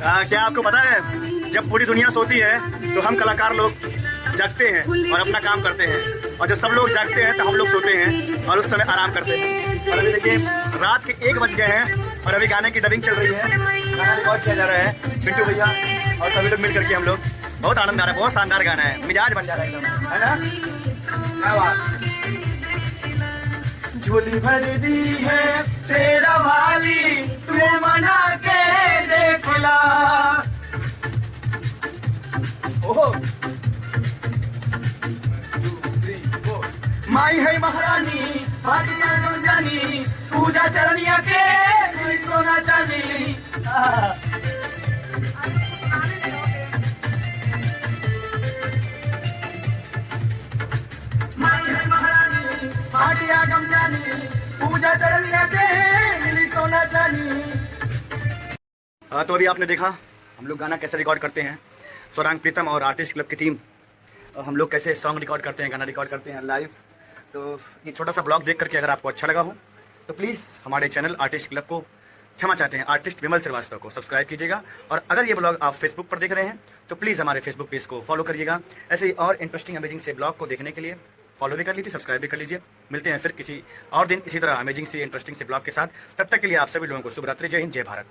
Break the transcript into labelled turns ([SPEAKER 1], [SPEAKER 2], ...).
[SPEAKER 1] क्या आपको पता है, जब पूरी दुनिया सोती है तो हम कलाकार लोग जागते हैं और अपना काम करते हैं, और जब सब लोग जागते हैं तो हम लोग सोते हैं और उस समय आराम करते हैं। और अभी देखिए रात के 1 बज गए हैं और अभी गाने की डबिंग चल रही है, गाना रिकॉर्ड किया जा रहा है। पिंटू भैया और सभी लोग मिल करके हम लोग बहुत आनंद आ रहा है। बहुत शानदार गाना है, मिजाज बन जा रहा है एकदम, है ना? क्या बात। झोली भर दी है शेरा वाली, तू मना के देख ला। ओहो माई है महारानी, फातिमा जानी, पूजा चरनिया के सोना चांदी। माई है महारानी, फातिया गम जानी, पूजा चरनिया के सोना चांदी। तो अभी आपने देखा हम लोग गाना कैसे रिकॉर्ड करते हैं, स्वरांग प्रीतम और आर्टिस्ट क्लब की टीम हम लोग कैसे सॉन्ग रिकॉर्ड करते हैं, गाना रिकॉर्ड करते हैं लाइव। तो ये छोटा सा ब्लॉग देख करके अगर आपको अच्छा लगा हो तो प्लीज़ हमारे चैनल आर्टिस्ट क्लब को, क्षमा चाहते हैं आर्टिस्ट विमल श्रीवास्तव को, सब्सक्राइब कीजिएगा। और अगर ये ब्लॉग आप फेसबुक पर देख रहे हैं तो प्लीज़ हमारे फेसबुक पेज को फॉलो करिएगा। ऐसे ही और इंटरेस्टिंग अमेजिंग से ब्लॉग को देखने के लिए फॉलो भी कर लीजिए, सब्सक्राइब भी कर लीजिए। मिलते हैं फिर किसी और दिन इसी तरह अमेजिंग से इंटरेस्टिंग से ब्लॉग के साथ। तब तक के लिए आप सभी लोगों को शुभ रात्रि, जय हिंद, जय भारत।